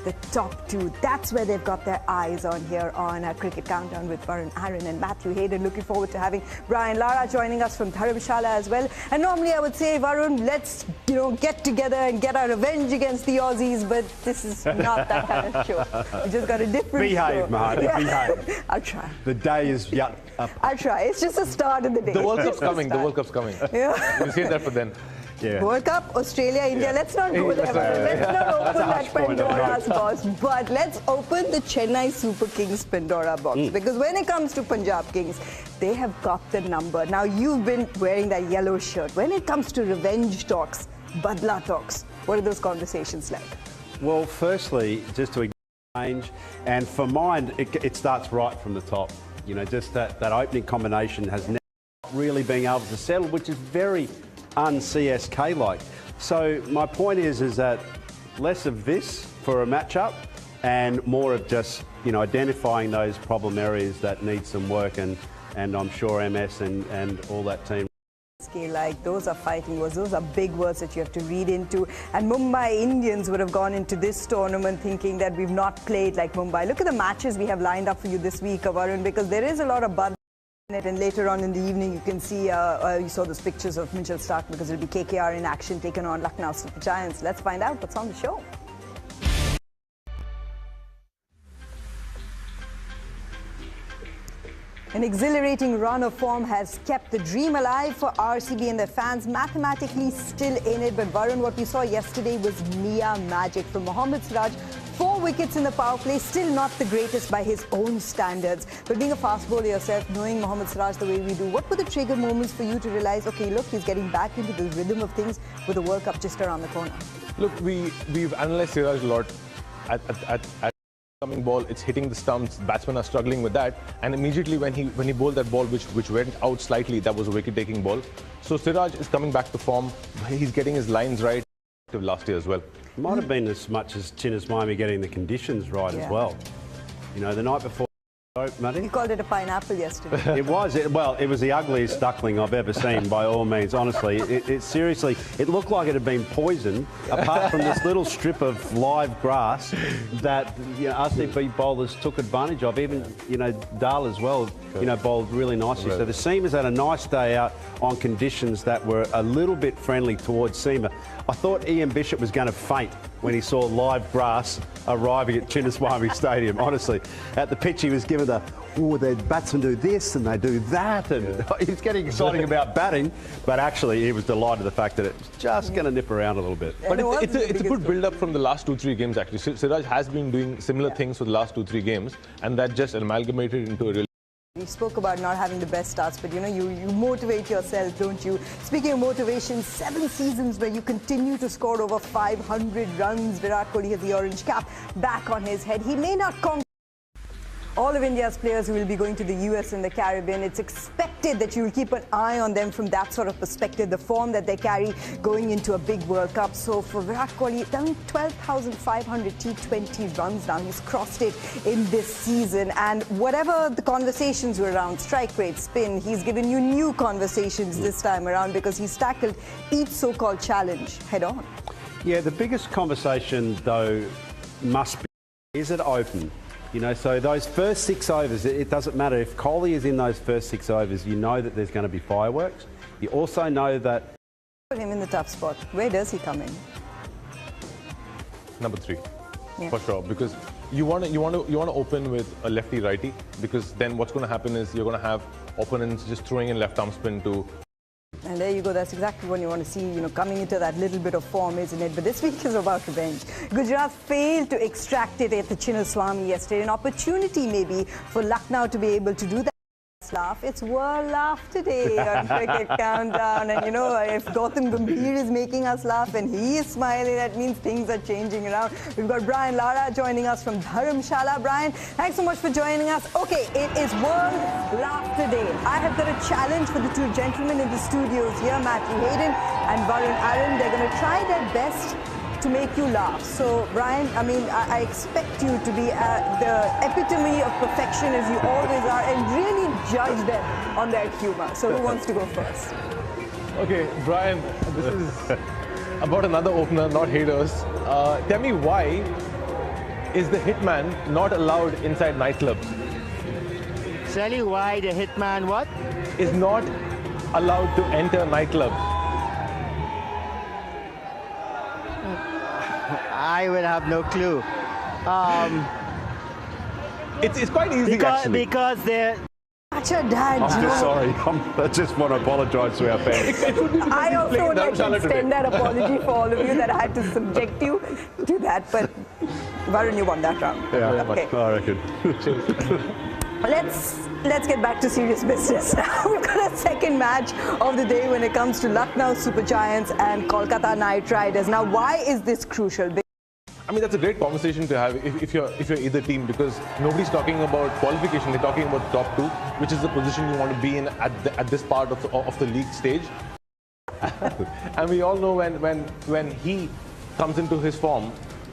the top two. That's where they've got their eyes on here on Cricket Countdown with Varun Aaron and Matthew Hayden. Looking forward to having Brian Lara joining us from Dharamshala as well. And normally I would say, Varun, let's get together and get our revenge against the Aussies, but this is not that kind of show. We just got a different Behave, show. Mahadi, behave. I'll try. The day is yet up. I'll try. It's just the start of the day. The World Cup's coming. The World Cup's coming. Yeah. We'll save that for then. Yeah. World Cup, Australia, India. Let's not go there. Let's not open that Pandora's box. But let's open the Chennai Super Kings Pandora box. Because when it comes to Punjab Kings, they have got the number. Now, you've been wearing that yellow shirt. When it comes to revenge talks, Badla talks, what are those conversations like? Well, firstly, just to change, and for mine, it starts right from the top. Just that opening combination has never really been able to settle, which is very un-CSK-like. So my point is that less of this for a matchup and more of just, identifying those problem areas that need some work, and I'm sure MS and all that team. Like those are fighting words, those are big words that you have to read into. And Mumbai Indians would have gone into this tournament thinking that we've not played like Mumbai. Look at the matches we have lined up for you this week, Varun, because there is a lot of buzz in it. And later on in the evening, you can see, you saw those pictures of Mitchell Starc, because it'll be KKR in action taken on Lucknow Super Giants. Let's find out what's on the show. An exhilarating run of form has kept the dream alive for RCB and their fans, mathematically still in it. But Varun, what we saw yesterday was Mia magic from Mohammad Siraj. 4 wickets in the power play, still not the greatest by his own standards. But being a fast bowler yourself, knowing Mohammad Siraj the way we do, what were the trigger moments for you to realize, okay, look, he's getting back into the rhythm of things with the World Cup just around the corner? Look, we've analysed Siraj a lot at coming ball, it's hitting the stumps, batsmen are struggling with that, and immediately when he bowled that ball which went out slightly, that was a wicket-taking ball. So Siraj is coming back to form, he's getting his lines right last year as well. It might have been as much as Chinnaswamy getting the conditions right as well. The night before, Matty? You called it a pineapple yesterday. It was. It was the ugliest duckling I've ever seen, by all means, honestly. It seriously, it looked like it had been poisoned, apart from this little strip of live grass that, RCB bowlers took advantage of. Even, Dahl as well, bowled really nicely. So the seamers had a nice day out on conditions that were a little bit friendly towards seamer. I thought Ian Bishop was going to faint when he saw live grass arriving at Chinnaswamy Stadium, honestly. At the pitch, he was given the batsmen do this and they do that, and he was getting exciting about batting, but actually he was delighted with the fact that it's just going to nip around a little bit. But it's a good build-up from the last 2-3 games, actually. Siraj has been doing similar things for the last 2-3 games, and that just amalgamated into a really... We spoke about not having the best starts, but you motivate yourself, don't you? Speaking of motivation, 7 seasons where you continue to score over 500 runs. Virat Kohli has the orange cap back on his head. He may not conquer all of India's players who will be going to the US and the Caribbean. It's expected that you will keep an eye on them from that sort of perspective, the form that they carry going into a big World Cup. So for Virat Kohli, done 12,500 T20 runs now. He's crossed it in this season. And whatever the conversations were around, strike rate, spin, he's given you new conversations this time around, because he's tackled each so-called challenge head on. Yeah, the biggest conversation, though, must be, is it open? So those first 6 overs, it doesn't matter. If Kohli is in those first 6 overs, you know that there's going to be fireworks. You also know that... Put him in the tough spot. Where does he come in? Number 3, for sure, because you want to open with a lefty-righty, because then what's going to happen is you're going to have opponents just throwing in left-arm spin to... And there you go. That's exactly what you want to see, coming into that little bit of form, isn't it? But this week is about revenge. Gujarat failed to extract it at the Chinnaswamy yesterday. An opportunity maybe for Lucknow to be able to do that. Laugh. It's World Laugh today on Cricket Countdown. And if Gautam Gambhir is making us laugh and he is smiling, that means things are changing around. We've got Brian Lara joining us from Dharamshala. Brian, thanks so much for joining us. Okay, it is World Laugh today. I have got a challenge for the 2 gentlemen in the studios here, Matthew Hayden and Varun Aaron. They're going to try their best to make you laugh. So, Brian, I expect you to be the epitome of perfection, as you always are, and really judge them on their humor. So, who wants to go first? Okay, Brian, this is about another opener, not haters. Tell me why is the hitman not allowed inside nightclubs? Tell you why the hitman what? Is not allowed to enter nightclubs. I would have no clue. It's quite easy actually. Because they're... Acha, Dad, I'm just sorry. I just want to apologise to our fans. I also would like to extend that apology for all of you that I had to subject you to that, but Varun, you won that round. Yeah, okay. I reckon. Let's get back to serious business now. We've got a second match of the day when it comes to Lucknow Super Giants and Kolkata Knight Riders. Now, why is this crucial? I mean, that's a great conversation to have if you're either team, because nobody's talking about qualification. They're talking about top two, which is the position you want to be in at this part of the league stage. And we all know when he comes into his form,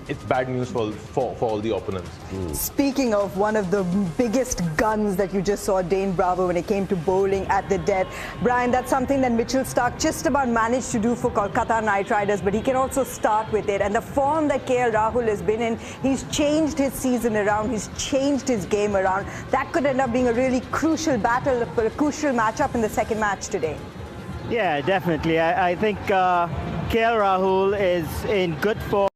it's bad news for all the opponents. Speaking of one of the biggest guns that you just saw, Dane Bravo, when it came to bowling at the death. Brian, that's something that Mitchell Starc just about managed to do for Kolkata Knight Riders, but he can also start with it. And the form that KL Rahul has been in, he's changed his season around, he's changed his game around. That could end up being a really crucial battle, a crucial matchup in the second match today. Yeah, definitely. I think KL Rahul is in good form.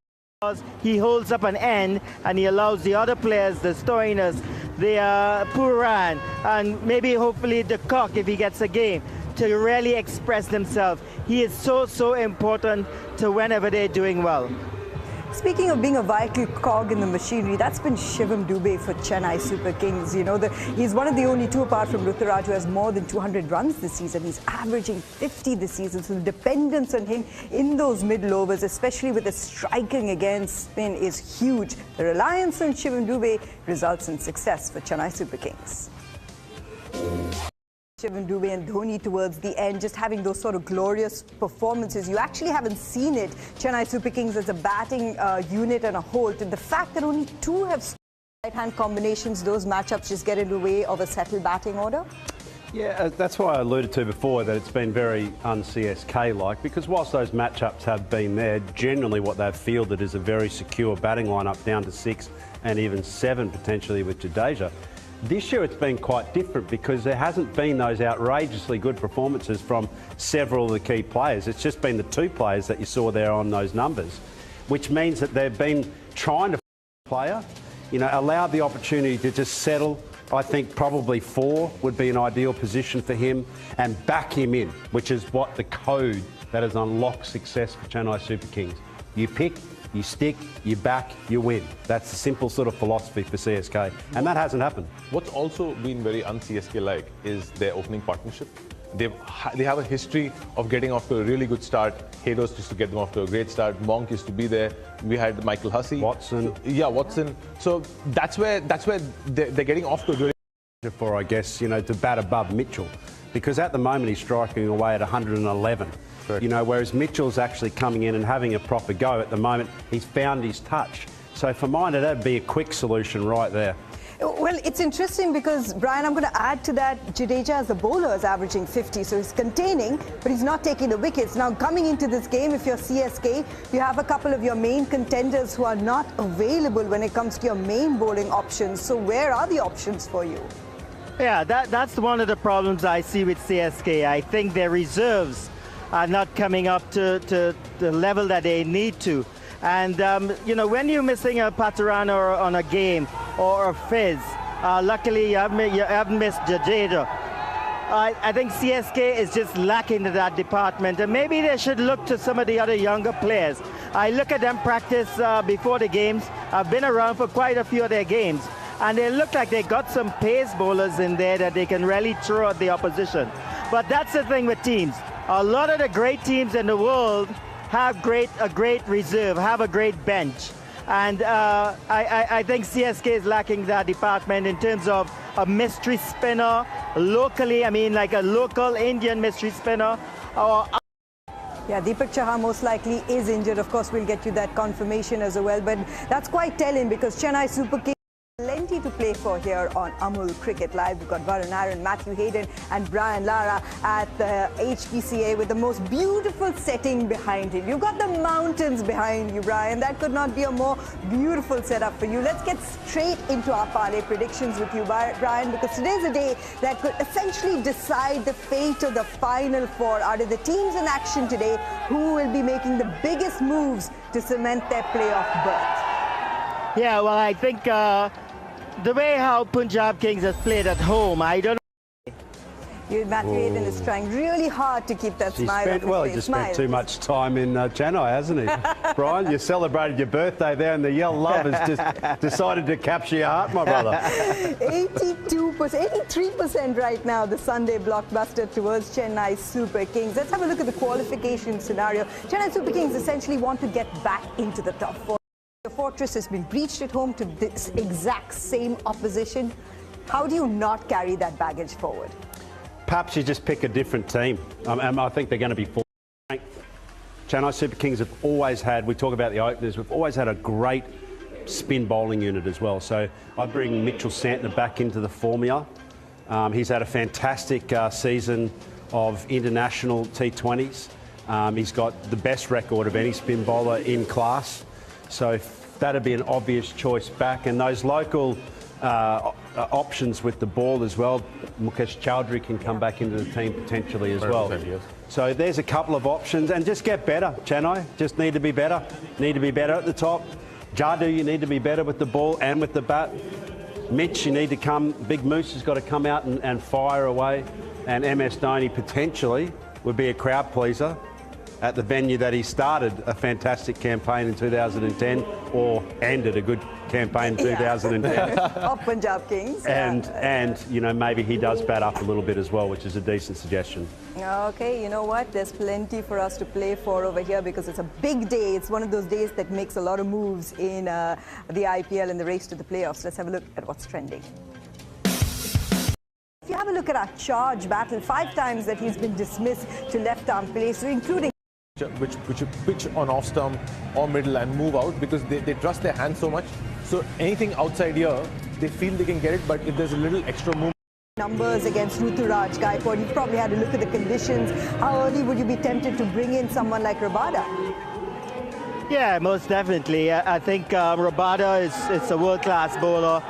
He holds up an end and he allows the other players, the Stoiners, the Puran, and maybe hopefully the Cock, if he gets a game, to really express themselves. He is so important to whenever they're doing well. Speaking of being a vital cog in the machinery, that's been Shivam Dubey for Chennai Super Kings. You know, he's one of the only two, apart from Ruturaj, who has more than 200 runs this season. He's averaging 50 this season. So the dependence on him in those middle overs, especially with the striking against spin, is huge. The reliance on Shivam Dubey results in success for Chennai Super Kings. Shivam Dubey and Dhoni towards the end, just having those sort of glorious performances. You actually haven't seen it, Chennai Super Kings as a batting unit and a whole. To the fact that only two have right-hand combinations, those matchups just get in the way of a settled batting order? Yeah, that's why I alluded to before that it's been very un-CSK-like, because whilst those matchups have been there, generally what they've fielded is a very secure batting lineup down to 6 and even 7 potentially with Jadeja. This year it's been quite different because there hasn't been those outrageously good performances from several of the key players. It's just been the two players that you saw there on those numbers, which means that they've been trying to player, you know, allowed the opportunity to just settle. I think probably 4 would be an ideal position for him, and back him in, which is what the code that has unlocked success for Chennai Super Kings. You pick, you stick, you back, you win. That's the simple sort of philosophy for CSK, and that hasn't happened. What's also been very un-CSK-like is their opening partnership. They have a history of getting off to a really good start. Hados used to get them off to a great start. Monk used to be there. We had Michael Hussey. Watson. Yeah, Watson. So that's where they're getting off to a really for, I guess, you know, to bat above Mitchell, because at the moment he's striking away at 111. Correct. You know, whereas Mitchell's actually coming in and having a proper go. At the moment, he's found his touch. So for mine, that'd be a quick solution right there. Well, it's interesting because, Brian, I'm going to add to that, Jadeja as a bowler is averaging 50, so he's containing, but he's not taking the wickets. Now, coming into this game, if you're CSK, you have a couple of your main contenders who are not available when it comes to your main bowling options. So where are the options for you? Yeah, that's one of the problems I see with CSK. I think their reserves are not coming up to the level that they need to. And, you know, when you're missing a Patarana on a game or a Fizz, luckily you haven't missed Jadeja. I think CSK is just lacking in that department, and maybe they should look to some of the other younger players. I look at them practice before the games. I've been around for quite a few of their games, and they look like they got some pace bowlers in there that they can really throw at the opposition. But that's the thing with teams. A lot of the great teams in the world have a great reserve, have a great bench. And I think CSK is lacking that department in terms of a mystery spinner locally. I mean, like a local Indian mystery spinner. Yeah, Deepak Chahar most likely is injured. Of course, we'll get you that confirmation as well. But that's quite telling because Chennai Super Kings Plenty to play for here on Amul Cricket Live. We've got Varun Aaron, Matthew Hayden and Brian Lara at the HPCA with the most beautiful setting behind him. You've got the mountains behind you, Brian. That could not be a more beautiful setup for you. Let's get straight into our parlay predictions with you, Brian, because today's a day that could essentially decide the fate of the Final Four. Out of the teams in action today, who will be making the biggest moves to cement their playoff berth? Yeah, well, I think the way how Punjab Kings has played at home, I don't know. Matthew Hayden is trying really hard to keep that smile on his face. He just spent too much time in Chennai, hasn't he? Brian, you celebrated your birthday there and the Yell Love has just decided to capture your heart, my brother. 82%, 83% right now, the Sunday blockbuster towards Chennai Super Kings. Let's have a look at the qualification scenario. Chennai Super Kings essentially want to get back into the top four. The fortress has been breached at home to this exact same opposition. How do you not carry that baggage forward? Perhaps you just pick a different team. I think they're going to be full strength. Chennai Super Kings have always had, we talk about the openers, we've always had a great spin bowling unit as well. So I bring Mitchell Santner back into the formula. He's had a fantastic season of international T20s. He's got the best record of any spin bowler in class. So that'd be an obvious choice back. And those local options with the ball as well. Mukesh Chowdhury can come back into the team potentially as well. Yes. So there's a couple of options. And just get better, Chennai. Just need to be better. Need to be better at the top. Jadu, you need to be better with the ball and with the bat. Mitch, you need to come. Big Moose has got to come out and fire away. And MS Dhoni potentially would be a crowd pleaser at the venue that he started a fantastic campaign in 2010 or ended a good campaign in 2010. Of Punjab Kings. And you know, maybe he does bat up a little bit as well, which is a decent suggestion. Okay, you know what? There's plenty for us to play for over here because it's a big day. It's one of those days that makes a lot of moves in the IPL and the race to the playoffs. Let's have a look at what's trending. If you have a look at our charge battle, 5 times that he's been dismissed to left-arm play, so including which pitch on off stump or middle and move out because they trust their hands so much. So anything outside here, they feel they can get it, but if there's a little extra movement. Numbers against Ruturaj Gaikwad, you've probably had a look at the conditions. How early would you be tempted to bring in someone like Rabada? Yeah, most definitely. I think Rabada is a world-class bowler.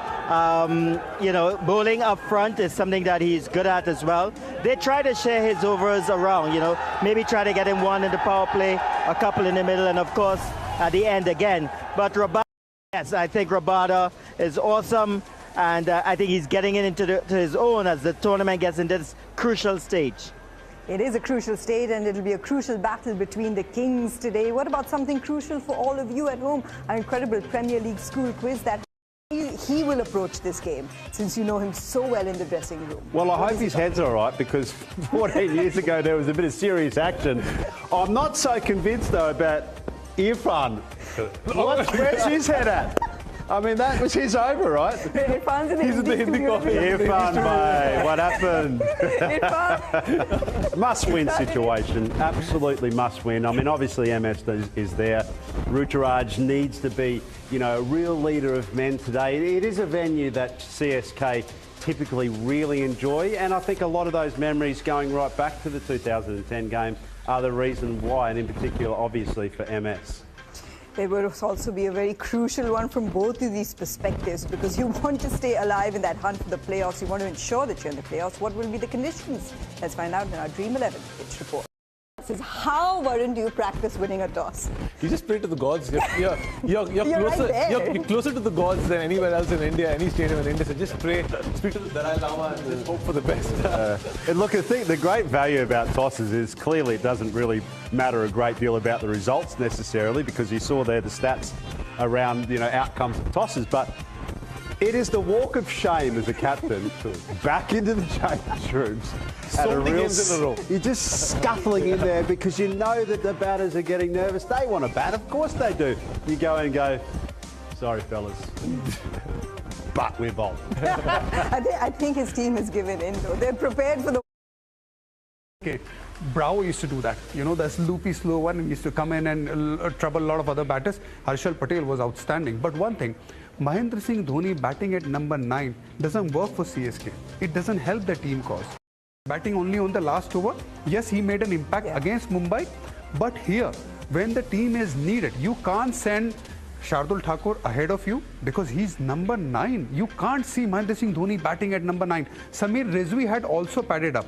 You know, bowling up front is something that he's good at as well. They try to share his overs around, you know, maybe try to get him one in the power play, a couple in the middle, and of course at the end again. But Rabada, yes, I think Rabada is awesome, and I think he's getting it into his own as the tournament gets into this crucial stage. It is a crucial stage and it'll be a crucial battle between the Kings today. What about something crucial for all of you at home? Our incredible Premier League school quiz that he will approach this game, since you know him so well in the dressing room. Well, I hope his head's all right, because 14 years ago there was a bit of serious action. I'm not so convinced, though, about Irfan. Where's his head at? I mean, that was his over, right? He's in the Hindi coffee. Irfan, mate, what happened? Irfan. Must-win situation, absolutely must-win. I mean, obviously MS is there. Ruturaj needs to be, you know, a real leader of men today. It is a venue that CSK typically really enjoy, and I think a lot of those memories going right back to the 2010 game are the reason why, and in particular, obviously, for MS. It will also be a very crucial one from both of these perspectives, because you want to stay alive in that hunt for the playoffs. You want to ensure that you're in the playoffs. What will be the conditions? Let's find out in our Dream 11 pitch report. This is how, Varun, do you practice winning a toss? You just pray to the gods. You're closer, right you're closer to the gods than anywhere else in India, any stadium in India. So just pray, speak to the Dalai Lama and just hope for the best. And look, I think the great value about tosses is clearly it doesn't really matter a great deal about the results necessarily, because you saw there the stats around, you know, outcomes of tosses. But it is the walk of shame as a captain back into the change rooms. So many games in a row. You're just scuffling in there because you know that the batters are getting nervous. They want to bat, of course they do. You go in and go, sorry fellas, but we're bowled. I think his team has given in though. They're prepared for the... Okay. Bravo used to do that. You know, this loopy, slow one used to come in and trouble a lot of other batters. Harshal Patel was outstanding. But one thing, Mahendra Singh Dhoni batting at number 9 doesn't work for CSK. It doesn't help the team cause. Batting only on the last over, yes, he made an impact against Mumbai, but here, when the team is needed, you can't send Shardul Thakur ahead of you because he's number 9. You can't see Mahendra Singh Dhoni batting at number 9. Samir Rizvi had also padded up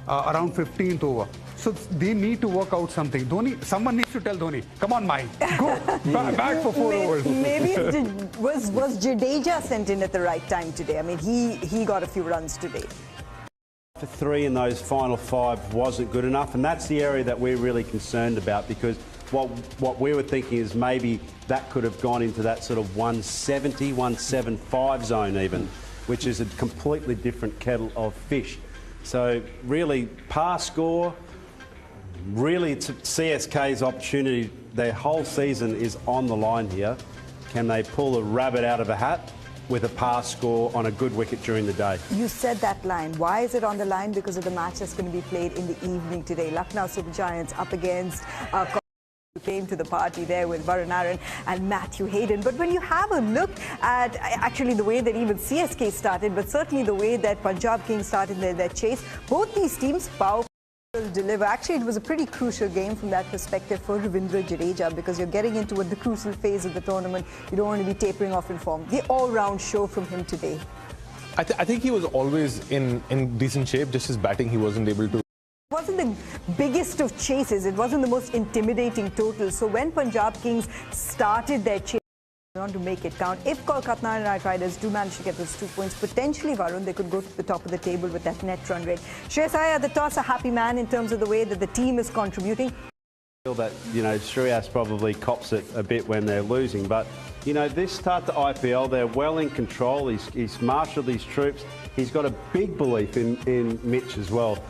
around 15th over. So they need to work out something. Dhoni, someone needs to tell Dhoni, come on, Mai, go back for 4 overs. Maybe was Jadeja sent in at the right time today? I mean, he got a few runs today. For 3 in those final 5 wasn't good enough, and that's the area that we're really concerned about, because what we were thinking is maybe that could have gone into that sort of 170, 175 zone even, which is a completely different kettle of fish. So really, par score, really it's CSK's opportunity. Their whole season is on the line here. Can they pull a rabbit out of a hat with a par score on a good wicket during the day? You said that line. Why is it on the line? Because of the match that's going to be played in the evening today. Lucknow Super Giants up against who came to the party there with Varun Aaron and Matthew Hayden. But when you have a look at actually the way that even CSK started, but certainly the way that Punjab Kings started their chase, both these teams power deliver. Actually, it was a pretty crucial game from that perspective for Ravindra Jadeja, because you're getting into the crucial phase of the tournament. You don't want to be tapering off in form. The all-round show from him today. I think he was always in decent shape. Just his batting, he wasn't able to. It wasn't the biggest of chases. It wasn't the most intimidating total. So when Punjab Kings started their chase, they want to make it count. If Kolkata Knight Riders do manage to get those 2 points, potentially, Varun, they could go to the top of the table with that net run rate. Shreyas Iyer, the toss, a happy man in terms of the way that the team is contributing. I feel that, Shreyas probably cops it a bit when they're losing, but, this start to IPL, they're well in control. He's marshalled his troops. He's got a big belief in Mitch as well.